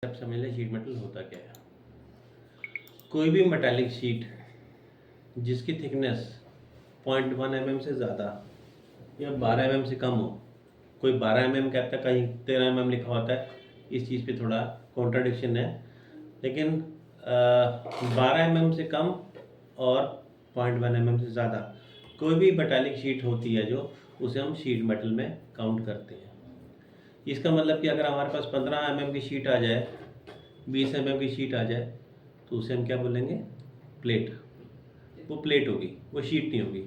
अब समझ लें शीट मेटल होता क्या है। कोई भी मेटालिक शीट जिसकी थिकनेस 0.1 mm से ज़्यादा या 12 mm से कम हो, कोई 12 mm कहता है, कहीं 13 mm लिखा होता है, इस चीज़ पे थोड़ा कॉन्ट्राडिक्शन है, लेकिन 12 mm से कम और 0.1 mm से ज़्यादा कोई भी मेटालिक शीट होती है जो, उसे हम शीट मेटल में काउंट करते हैं। इसका मतलब कि अगर हमारे पास 15 mm की शीट आ जाए, 20 mm की शीट आ जाए, तो उसे हम क्या बोलेंगे? प्लेट। वो प्लेट होगी, वो शीट नहीं होगी।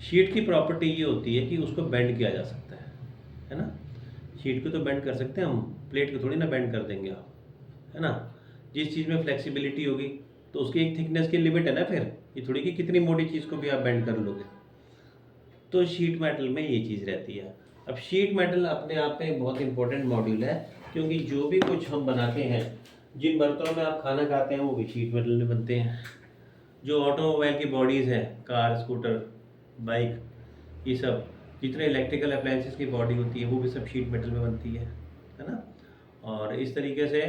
शीट की प्रॉपर्टी ये होती है कि उसको बेंड किया जा सकता है ना। शीट को तो बेंड कर सकते हैं हम, प्लेट को थोड़ी ना बेंड कर देंगे आप, है ना। जिस चीज़ में फ्लेक्सिबिलिटी होगी तो उसकी एक थिकनेस की लिमिट है ना, फिर ये थोड़ी कि कितनी मोटी चीज़ को भी आप बेंड कर लोगे। तो शीट मेटल में ये चीज़ रहती है। अब शीट मेटल अपने आप में एक बहुत इंपॉर्टेंट मॉड्यूल है, क्योंकि जो भी कुछ हम बनाते हैं, जिन बर्तनों में आप खाना खाते हैं वो भी शीट मेटल में बनते हैं। जो ऑटोमोबाइल की बॉडीज़ हैं, कार, स्कूटर, बाइक, ये सब जितने इलेक्ट्रिकल अप्लायंसेस की बॉडी होती है वो भी सब शीट मेटल में बनती है ना। और इस तरीके से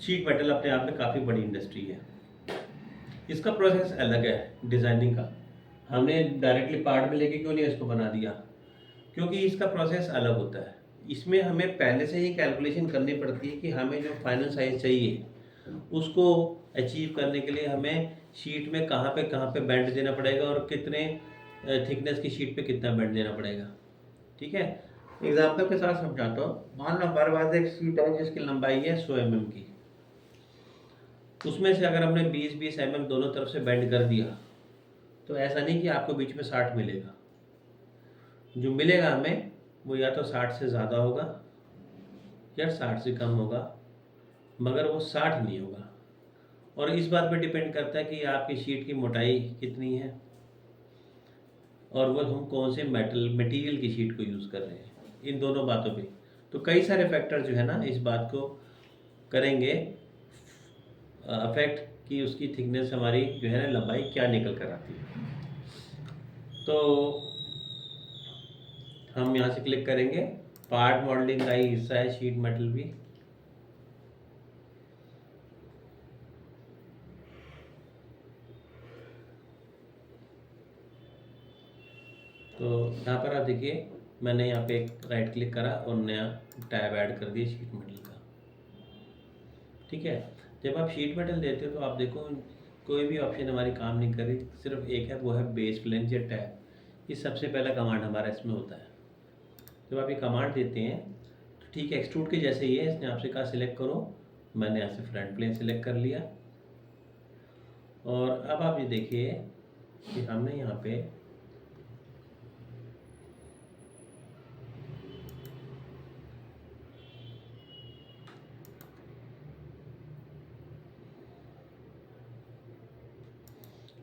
शीट मेटल अपने आप में काफ़ी बड़ी इंडस्ट्री है। इसका प्रोसेस अलग है डिज़ाइनिंग का। हमने डायरेक्टली पार्ट में लेके क्यों नहीं इसको बना दिया? क्योंकि इसका प्रोसेस अलग होता है। इसमें हमें पहले से ही कैलकुलेशन करनी पड़ती है कि हमें जो फाइनल साइज चाहिए उसको अचीव करने के लिए हमें शीट में कहाँ पे बैंड देना पड़ेगा और कितने थिकनेस की शीट पे कितना बैंड देना पड़ेगा। ठीक है, एग्जाम्पल के साथ समझाता हूँ। मान लो हमारे पास एक शीट है जिसकी लंबाई है 100 mm की। उसमें से अगर हमने 20-20 mm दोनों तरफ से बैंड कर दिया, तो ऐसा नहीं कि आपको बीच में 60 मिलेगा। जो मिलेगा हमें वो या तो 60 से ज़्यादा होगा या 60 से कम होगा, मगर वो 60 नहीं होगा। और इस बात पर डिपेंड करता है कि आपकी शीट की मोटाई कितनी है और वो हम कौन से मटेरियल की शीट को यूज़ कर रहे हैं, इन दोनों बातों पे। तो कई सारे फैक्टर जो है ना इस बात को करेंगे अफेक्ट कि उसकी थिकनेस हमारी जो है ना, लंबाई क्या निकल कर आती है। तो हम यहाँ से क्लिक करेंगे, पार्ट मॉडलिंग का ही हिस्सा है शीट मेटल भी। तो यहाँ पर आप देखिए, मैंने यहाँ पे एक राइट क्लिक करा और नया टैब ऐड कर दिया शीट मेटल का। ठीक है, जब आप शीट मेटल देते हो तो आप देखो कोई भी ऑप्शन हमारी काम नहीं कर रही, सिर्फ एक है, वो है बेस फ्लेंज या टैब। ये सबसे पहला कमांड हमारा इसमें होता है। जब आप ये कमांड देते हैं तो ठीक है, एक्सट्रूड के जैसे ही है, इसने आपसे कहा सिलेक्ट करो, मैंने यहाँ से फ्रंट प्लेन सिलेक्ट कर लिया। और अब आप ये देखिए कि हमने यहाँ पे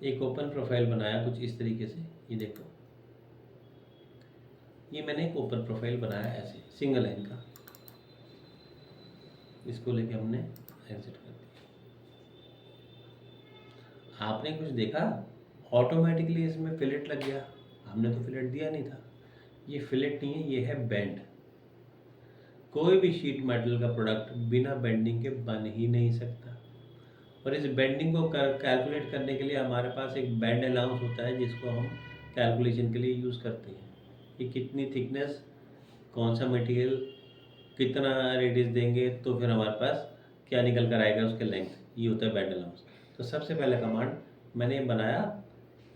एक ओपन प्रोफाइल बनाया कुछ इस तरीके से। ये देखो, ये मैंने एक ओपन प्रोफाइल बनाया ऐसे सिंगल लाइन का। इसको लेके हमने एग्जिट कर दिया। आपने कुछ देखा, ऑटोमेटिकली इसमें फिलेट लग गया। हमने तो फिलेट दिया नहीं था। ये फिलेट नहीं है, ये है बेंड। कोई भी शीट मेटल का प्रोडक्ट बिना बेंडिंग के बन ही नहीं सकता। और इस बेंडिंग को कैलकुलेट करने के लिए हमारे पास एक बेंड अलाउंस होता है, जिसको हम कैलकुलेशन के लिए यूज़ करते हैं कि कितनी थिकनेस, कौन सा मटेरियल, कितना रेडियस देंगे तो फिर हमारे पास क्या निकल कर आएगा उसके लेंथ। ये होता है बेंड अलाउंस। तो सबसे पहला कमांड मैंने बनाया,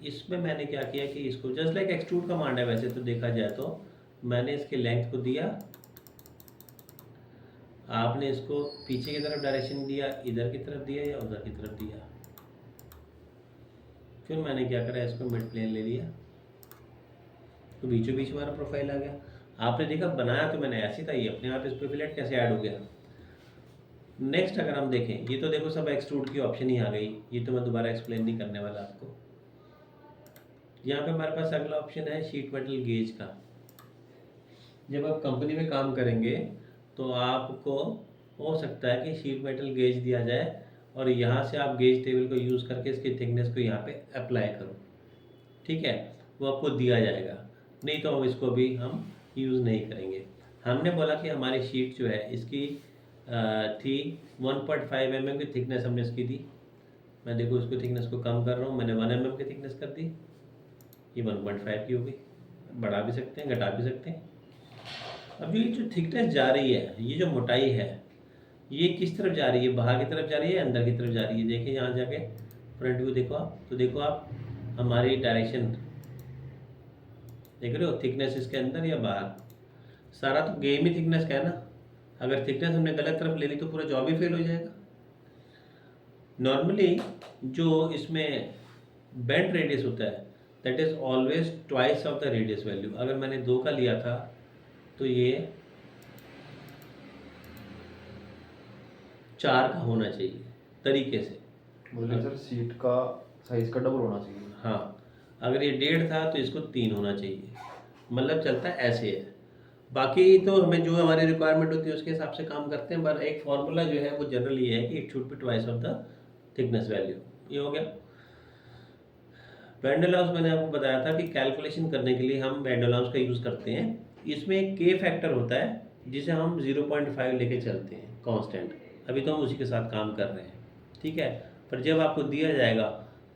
इसमें मैंने क्या किया कि इसको जस्ट लाइक एक्सट्रूड कमांड है वैसे तो देखा जाए तो, मैंने इसके लेंथ को दिया, आपने इसको पीछे की तरफ डायरेक्शन दिया, इधर की तरफ दिया या उधर की तरफ दिया। फिर मैंने क्या करा, इसको मिड प्लेन ले लिया, तो बीचों बीच हमारा प्रोफाइल आ गया। आपने देखा बनाया तो मैंने ऐसे था, ये अपने आप इस पर फिलेट कैसे ऐड हो गया। नेक्स्ट अगर हम देखें, ये तो देखो सब एक्सट्रूड की ऑप्शन ही आ गई, ये तो मैं दोबारा एक्सप्लेन नहीं करने वाला आपको। यहाँ पे हमारे पास अगला ऑप्शन है शीट मेटल गेज का। जब आप कंपनी में काम करेंगे तो आपको हो सकता है कि शीट मेटल गेज दिया जाए और यहाँ से आप गेज टेबल को यूज़ करके इसकी थिकनेस को यहाँ पे अप्लाई करो। ठीक है, वो आपको दिया जाएगा, नहीं तो हम इसको भी हम यूज़ नहीं करेंगे। हमने बोला कि हमारी शीट जो है इसकी थी 1.5 mm की थिकनेस हमने इसकी दी। मैं देखो इसको थिकनेस को कम कर रहा हूँ, मैंने 1 mm की थिकनेस कर दी, ये 1.5 की हो गई। बढ़ा भी सकते हैं, घटा भी सकते हैं। अब ये जो थिकनेस जा रही है, ये जो मोटाई है, ये किस तरफ जा रही है, बाहर की तरफ जा रही है, अंदर की तरफ जा रही है? देखिए यहाँ जाके फ्रंट व्यू देखो आप, तो देखो आप हमारी डायरेक्शन देख रहे हो, थिकनेस इसके अंदर या बाहर? सारा तो गेम ही थिकनेस का है ना। अगर थिकनेस हमने गलत तरफ ले ली तो पूरा जॉब ही फेल हो जाएगा। नॉर्मली जो इसमें बेंड रेडियस होता है, that is always twice of the radius value. अगर मैंने 2 का लिया था तो ये 4 का होना चाहिए तरीके से। बोले सर सीट का साइज का डबल होना चाहिए। हाँ, अगर ये 1.5 था तो इसको 3 होना चाहिए, मतलब चलता है ऐसे है। बाकी तो हमें जो हमारी रिक्वायरमेंट होती है उसके हिसाब से काम करते हैं, पर एक फार्मूला जो है वो जनरल ये है कि it should be twice of the thickness value. ये हो गया। वेंडोलाउस मैंने आपको बताया था कि कैलकुलेशन करने के लिए हम वेंडोलाउस का यूज़ करते हैं। इसमें एक के फैक्टर होता है जिसे हम 0.5 लेके चलते हैं कांस्टेंट। अभी तो हम उसी के साथ काम कर रहे हैं, ठीक है। पर जब आपको दिया जाएगा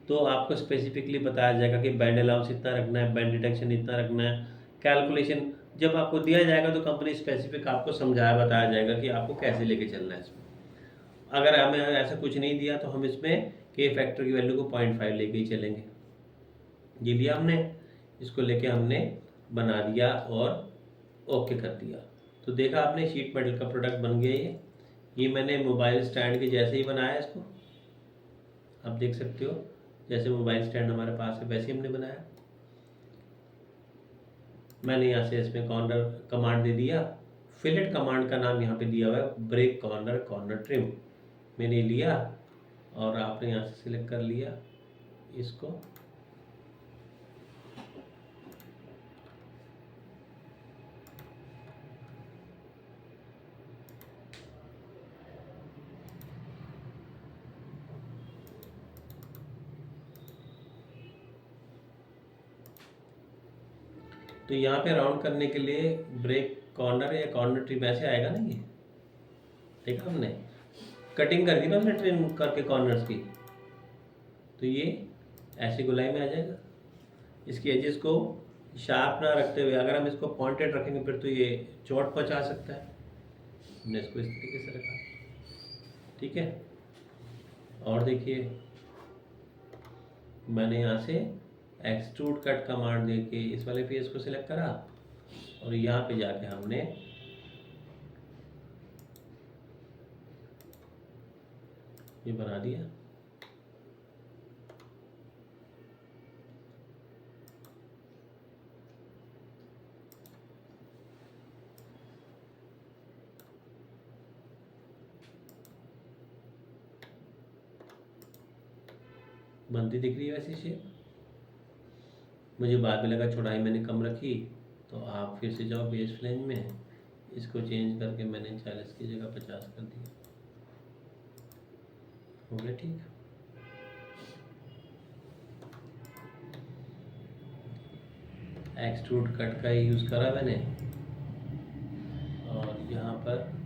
तो आपको स्पेसिफिकली बताया जाएगा कि बैंड अलाउंस इतना रखना है, बैंड डिटेक्शन इतना रखना है। कैलकुलेशन जब आपको दिया जाएगा तो कंपनी स्पेसिफिक आपको समझाया बताया जाएगा कि आपको कैसे लेके चलना है इसमें। अगर हमें ऐसा कुछ नहीं दिया तो हम इसमें के फैक्टर की वैल्यू को 0.5 लेके ही चलेंगे। ये लिया हमने, इसको लेके हमने बना दिया और ओके कर दिया। तो देखा आपने शीट मेटल का प्रोडक्ट बन गया। ये मैंने मोबाइल स्टैंड के जैसे ही बनाया इसको, आप देख सकते हो जैसे मोबाइल स्टैंड हमारे पास है वैसे ही हमने बनाया। मैंने यहाँ से इसमें कॉर्नर कमांड दे दिया। फिलेट कमांड का नाम यहाँ पे दिया हुआ है ब्रेक कॉर्नर कॉर्नर ट्रिम। मैंने लिया और आपने यहाँ से सिलेक्ट कर लिया इसको। तो यहाँ पे राउंड करने के लिए ब्रेक कॉर्नर या कॉर्नर ट्रिम ऐसे आएगा ना। ये देखा हमने कटिंग कर दी ना हमने ट्रिम करके कॉर्नर्स की, तो ये ऐसी गोलाई में आ जाएगा। इसकी एजेस को शार्प ना रखते हुए अगर हम इसको पॉइंटेड रखेंगे फिर तो ये चोट पहुंचा सकता है। हमने इसको इस तरीके से रखा, ठीक है। और देखिए मैंने यहाँ से एक्सट्रूड कट कमांड दे के इस वाले फेस को सिलेक्ट करा और यहाँ पे जाके हमने ये बना दिया। बनती दिख रही है वैसी शेप। मुझे बाद में लगा चौड़ाई मैंने कम रखी, तो आप फिर से जाओ बेस फ्लेंज में, इसको चेंज करके मैंने 40 की जगह 50 कर दिया। हो गया ठीक। एक्सट्रूड कट का ही यूज़ करा मैंने और यहाँ पर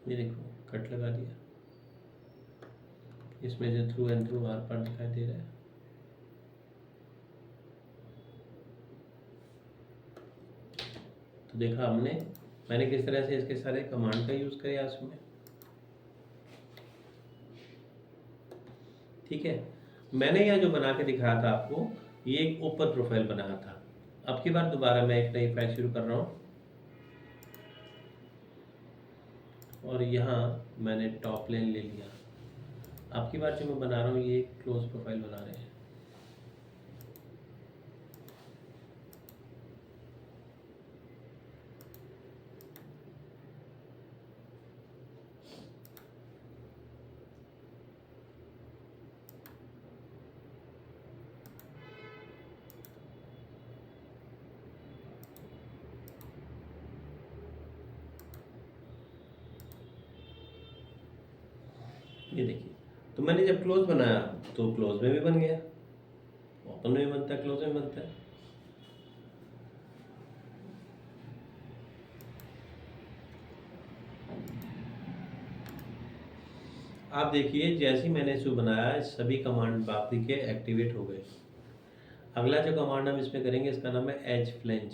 ये देखो कट लगा दिया। इसमें से थ्रू एंड थ्रू आर पार दिखाई दे रहा है। तो देखा हमने मैंने किस तरह से इसके सारे कमांड का यूज़ किया उसमें, ठीक है। मैंने यहाँ जो बना के दिखाया था आपको, ये एक ओपन प्रोफाइल बनाया था। अब की बार दोबारा मैं एक नई फाइल शुरू कर रहा हूँ और यहाँ मैंने टॉप लेन ले लिया। आपकी बार जो मैं बना रहा हूँ ये क्लोज प्रोफाइल बना रहे हैं। ये देखिए, तो मैंने जब क्लोज बनाया तो क्लोज में भी बन गया, ओपन में भी बनता है, क्लोज में बनता है। आप देखिए जैसे ही मैंने इसको बनाया सभी कमांड बाकी के एक्टिवेट हो गए। अगला जो कमांड हम इसमें करेंगे इसका नाम है एज फ्लेंज।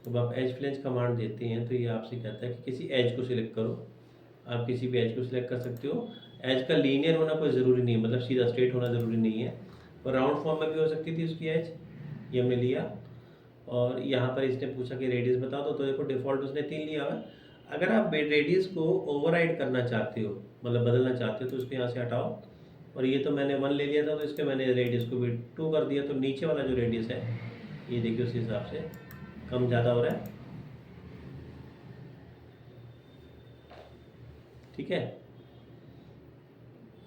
जब आप एज फ्लेंज कमांड देते हैं तो ये आपसे कहता है कि किसी एज को सिलेक्ट करो। आप किसी भी एज को सिलेक्ट कर सकते हो। एज का लीनियर होना कोई ज़रूरी नहीं है, मतलब सीधा स्ट्रेट होना ज़रूरी नहीं है, और राउंड फॉर्म में भी हो सकती थी उसकी एज। ये हमने लिया और यहाँ पर इसने पूछा कि रेडियस बताओ, तो देखो डिफ़ॉल्ट उसने 3 लिया हुआ है। अगर आप रेडियस को ओवरराइड करना चाहते हो, मतलब बदलना चाहते हो, तो उसको यहाँ से हटाओ। और ये तो मैंने 1 ले लिया था तो इसके मैंने रेडियस को भी 2 कर दिया, तो नीचे वाला जो रेडियस है ये देखिए उस हिसाब से कम ज़्यादा हो रहा है। ठीक है,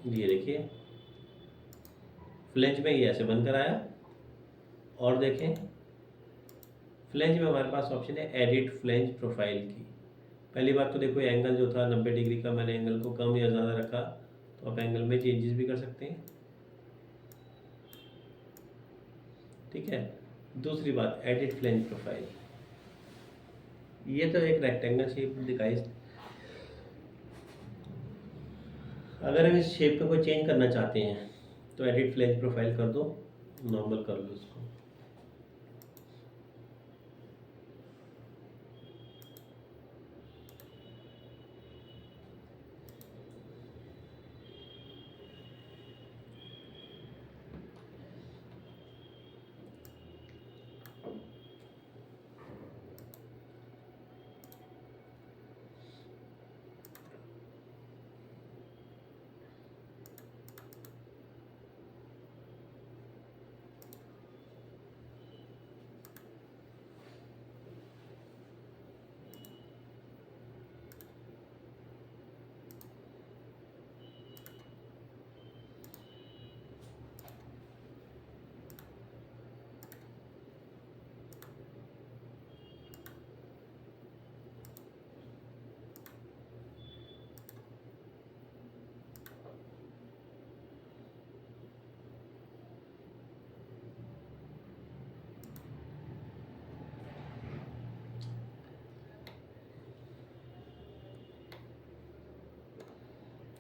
ये देखिए फ्लेंज में ये ऐसे बनकर आया। और देखें फ्लेंज में हमारे पास ऑप्शन है एडिट फ्लेंज प्रोफाइल की। पहली बात तो देखो एंगल जो था 90 डिग्री का, मैंने एंगल को कम या ज़्यादा रखा, तो आप एंगल में चेंजेस भी कर सकते हैं। ठीक है, दूसरी बात एडिट फ्लेंज प्रोफाइल, ये तो एक रेक्टेंगल शेप दिखाई। अगर हम इस शेप पे कोई चेंज करना चाहते हैं तो एडिट फ्लेंज प्रोफाइल कर दो, नॉर्मल कर लो इसको।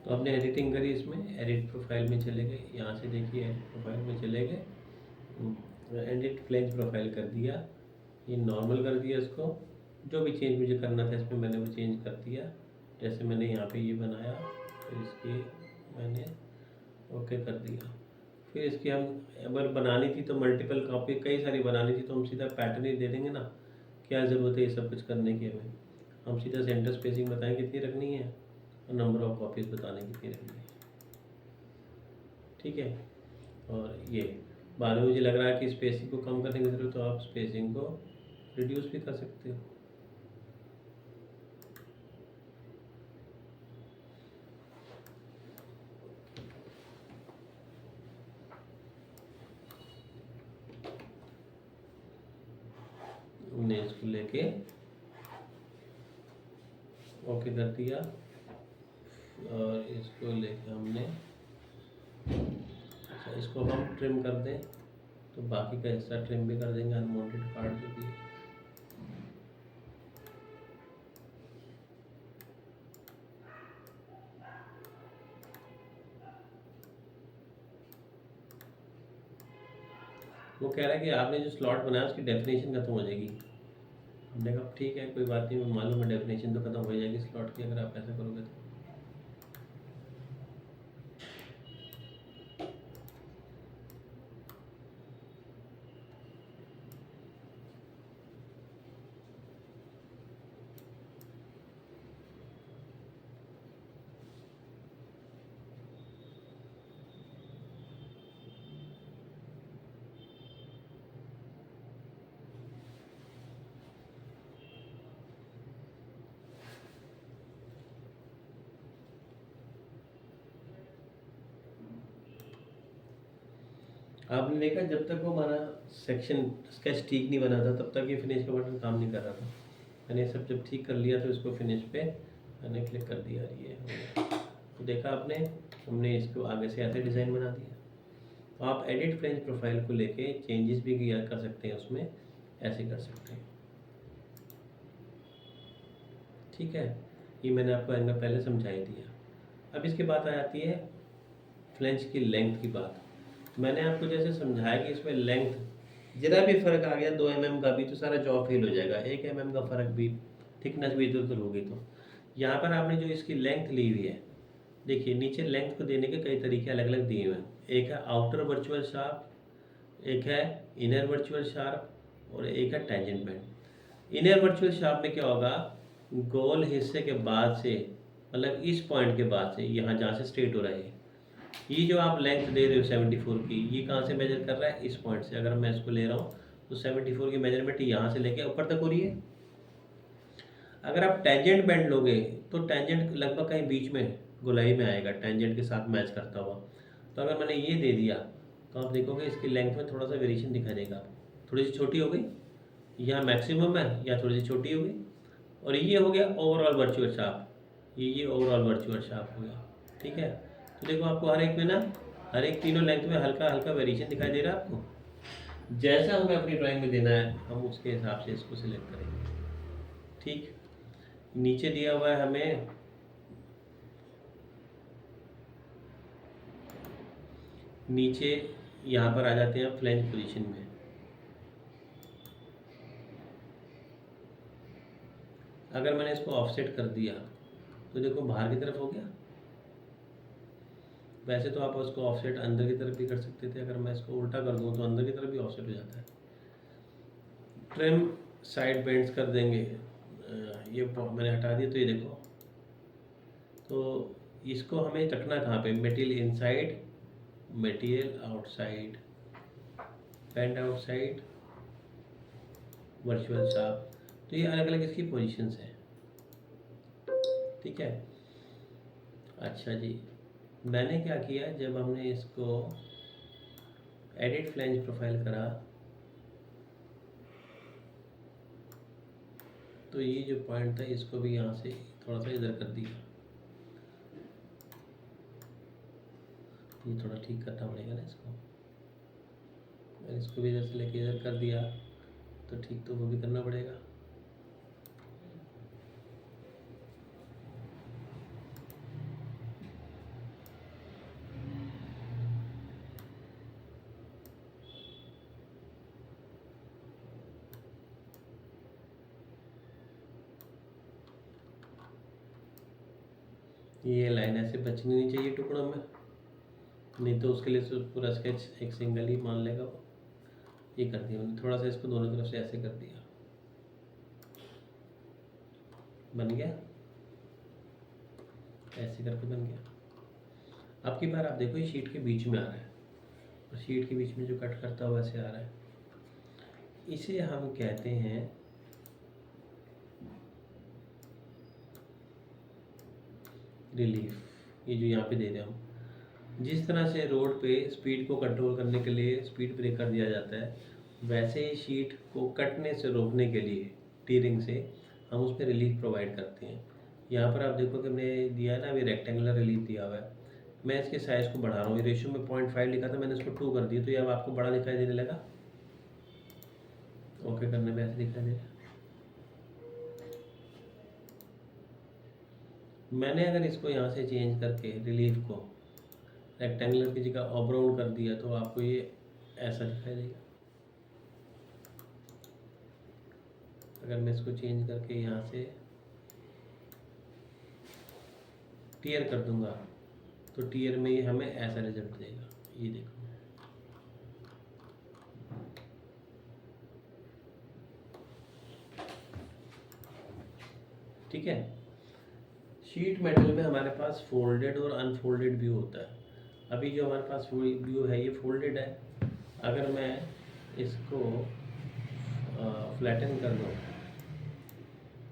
तो आपने एडिटिंग करी, इसमें एडिट प्रोफाइल में चले गए, यहाँ से देखिए एडिट प्रोफाइल में चले गए, एडिट फ्लेंज प्रोफाइल कर दिया, ये नॉर्मल कर दिया इसको। जो भी चेंज मुझे करना था इसमें मैंने वो चेंज कर दिया। जैसे मैंने यहाँ पे ये बनाया तो इसकी मैंने ओके कर दिया। फिर इसकी हम अगर बनानी थी तो मल्टीपल कॉपी कई सारी बनानी थी तो हम सीधा पैटर्न ही दे देंगे ना, क्या ज़रूरत है ये सब कुछ करने की। हमें हम सीधा सेंटर स्पेसिंग बताएं कितनी रखनी है और नंबर ऑफ कॉपीज बताने कितनी रखनी है। ठीक है, और ये बाद में मुझे लग रहा है कि स्पेसिंग को कम करने की ज़रूरत, तो आप स्पेसिंग को रिड्यूस भी कर सकते हो। हमने इसको लेके ओके कर दिया और इसको लेके हमने, अच्छा इसको हम ट्रिम कर दें तो बाकी का हिस्सा ट्रिम भी कर देंगे, अनवांटेड पार्ट जो भी है। वो कह रहा है कि आपने जो स्लॉट बनाया उसकी डेफिनेशन खत्म हो जाएगी। हमने कहा ठीक है कोई बात नहीं, मालूम है डेफिनेशन तो खत्म हो जाएगी स्लॉट की अगर आप ऐसा करोगे तो। आपने देखा जब तक वो हमारा सेक्शन स्केच ठीक नहीं बना था तब तक ये फिनिश का बटन काम नहीं कर रहा था। मैंने सब जब ठीक कर लिया तो इसको फिनिश पे मैंने क्लिक कर दिया, ये हो गया। तो देखा आपने, हमने इसको आगे से ऐसे डिज़ाइन बना दिया। तो आप एडिट फ्लेंज प्रोफाइल को लेके चेंजेस भी किया कर सकते हैं, उसमें ऐसे कर सकते हैं। ठीक है, ये मैंने आपको एंगल पहले समझा ही दिया। अब इसके बाद आ जाती है फ्लेंज की लेंथ की बात। मैंने आपको जैसे समझाया कि इसमें लेंथ जरा भी फर्क आ गया 2 mm का भी तो सारा जॉब फेल हो जाएगा। 1 mm का फर्क भी, थिकनेस भी इधर उधर होगी। तो यहाँ पर आपने जो इसकी लेंथ ली हुई है, देखिए नीचे लेंथ को देने के कई तरीके अलग अलग दिए हुए हैं। एक है आउटर वर्चुअल शार्प, एक है इनर वर्चुअल शार्प और एक है tangent band. Inner virtual sharp में क्या होगा, गोल हिस्से के बाद से, मतलब इस पॉइंट के बाद से, यहाँ जहाँ से स्ट्रेट हो रहा है, ये जो आप लेंथ दे रहे हो 74 की, ये कहाँ से मेजर कर रहा है, इस पॉइंट से। अगर मैं इसको ले रहा हूँ तो 74 की मेजरमेंट यहाँ से लेके ऊपर तक हो रही है। अगर आप टेंजेंट बैंड लोगे तो टेंजेंट लगभग कहीं बीच में गोलाई में आएगा, टेंजेंट के साथ मैच करता हुआ। तो अगर मैंने ये दे दिया तो आप देखोगे इसकी लेंथ में थोड़ा सा वेरिएशन दिखाई देगा आपको, थोड़ी सी छोटी हो गई, यहाँ मैक्सिमम है या थोड़ी सी छोटी हो गई। और ये हो गया ओवरऑल वर्चुअल शार्प, ये ओवरऑल वर्चुअल शार्प हो गया। ठीक है, तो देखो आपको हर एक में ना, हर एक तीनों लेंथ में हल्का हल्का वेरिएशन दिखाई दे रहा है आपको। जैसा हमें अपनी ड्राइंग में देना है हम उसके हिसाब से इसको सिलेक्ट करेंगे। ठीक, नीचे दिया हुआ है हमें नीचे, यहाँ पर आ जाते हैं फ्लैंज पोजीशन में। अगर मैंने इसको ऑफसेट कर दिया तो देखो बाहर की तरफ हो गया। वैसे तो आप उसको ऑफसेट अंदर की तरफ भी कर सकते थे, अगर मैं इसको उल्टा कर दूँ तो अंदर की तरफ भी ऑफसेट हो जाता है। ट्रिम साइड बेंड्स कर देंगे, ये मैंने हटा दिया तो ये देखो। तो इसको हमें रखना कहाँ पे, material inside, material outside, bend outside, virtual sharp. तो ये अलग अलग इसकी पोजीशंस हैं। ठीक है, अच्छा जी, मैंने क्या किया, जब हमने इसको एडिट फ्लैंज प्रोफाइल करा तो ये जो पॉइंट था इसको भी यहाँ से थोड़ा सा इधर कर दिया। ये थोड़ा ठीक करना पड़ेगा ना इसको, अगर इसको भी इधर से लेके इधर कर दिया तो ठीक तो वो भी करना पड़ेगा। ये लाइन ऐसे बचनी नहीं चाहिए टुकड़ों में, नहीं तो उसके लिए तो पूरा स्केच एक सिंगल ही मान लेगा वो। ये कर दिया मैंने, थोड़ा सा इसको दोनों तरफ से ऐसे कर दिया, बन गया, ऐसे करके बन गया। अब की बार आप देखो ये शीट के बीच में आ रहा है, और शीट के बीच में जो कट करता हुआ ऐसे आ रहा है, इसे हम कहते हैं रिलीफ। ये जो यहाँ पे दे रहे हैं हम, जिस तरह से रोड पे स्पीड को कंट्रोल करने के लिए स्पीड ब्रेकर दिया जाता है, वैसे ही शीट को कटने से रोकने के लिए टीयरिंग से हम उस पर रिलीफ प्रोवाइड करते हैं। यहाँ पर आप देखो कि हमने दिया है ना, अभी रेक्टेंगुलर रिलीफ दिया हुआ है। मैं इसके साइज़ को बढ़ा रहा हूँ, रेशियो में 0.5 लिखा था, मैंने इसको 2 कर दिया, तो ये अब आपको बड़ा दिखाई देने लगा। ओके करने में ऐसे दिखाई दे रहा है। मैंने अगर इसको यहाँ से चेंज करके रिलीफ को रेक्टेंगुलर की जगह ऑब्राउंड कर दिया तो आपको ये ऐसा दिखाई देगा। अगर मैं इसको चेंज करके यहाँ से टीयर कर दूंगा तो टीयर में ये हमें ऐसा रिजल्ट देगा, ये देखो। ठीक है, शीट मेटल में हमारे पास फोल्डेड और अनफोल्डेड व्यू होता है। अभी जो हमारे पास व्यू है ये फोल्डेड है। अगर मैं इसको फ्लैटन कर दूँ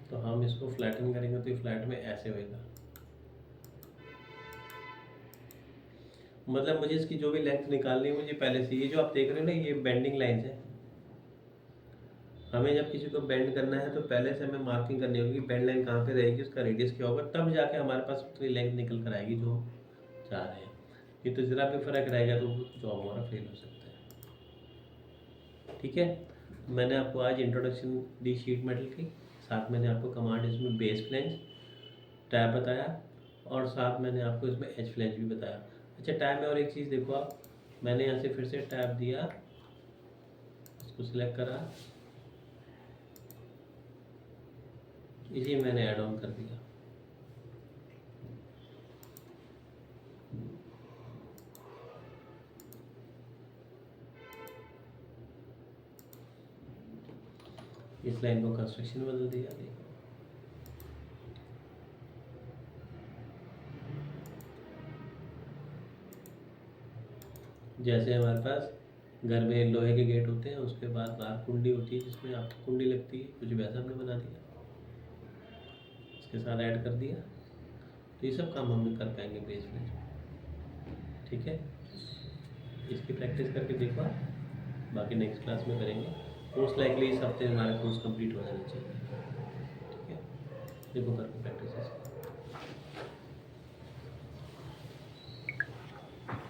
तो हम इसको फ्लैटन करेंगे तो ये फ्लैट में ऐसे होएगा। मतलब मुझे इसकी जो भी लेंथ निकालनी है मुझे पहले से, ये जो आप देख रहे हो ना ये बेंडिंग लाइंस है। हमें जब किसी को बेंड करना है तो पहले से हमें मार्किंग करनी होगी कि बेंड लाइन कहाँ पे रहेगी, उसका रेडियस क्या होगा, तब जाके हमारे पास उतनी लेंथ निकल कर आएगी जो हम चाह रहे हैं। ये तो ज़रा भी फर्क रहेगा तो जॉब हमारा फेल हो सकता है। ठीक है, मैंने आपको आज इंट्रोडक्शन दी शीट मेटल की, साथ मैंने आपको कमांड इसमें बेस फ्लेंज टैब बताया, और साथ मैंने आपको इसमें एच फ्लेंज भी बताया। अच्छा टैब में और एक चीज़ देखो आप, मैंने यहाँ से फिर से टैब दिया, इसको सिलेक्ट करा, इसी मैंने ऐड ऑन कर दिया। इस लाइन को कंस्ट्रक्शन बदल दिया, देखो जैसे हमारे पास घर में लोहे के गेट होते हैं, उसके बाद बाहर कुंडी होती है जिसमें आपको कुंडी लगती है, कुछ वैसा हमने बना दिया, इसके साथ ऐड कर दिया। तो ये सब काम हम कर पाएंगे बेस में। ठीक है, इसकी प्रैक्टिस करके देखो आप, बाकी नेक्स्ट क्लास में करेंगे। मोस्ट लाइकली इस हफ्ते हमारा कोर्स कंप्लीट हो जाना चाहिए। ठीक है, देखो करके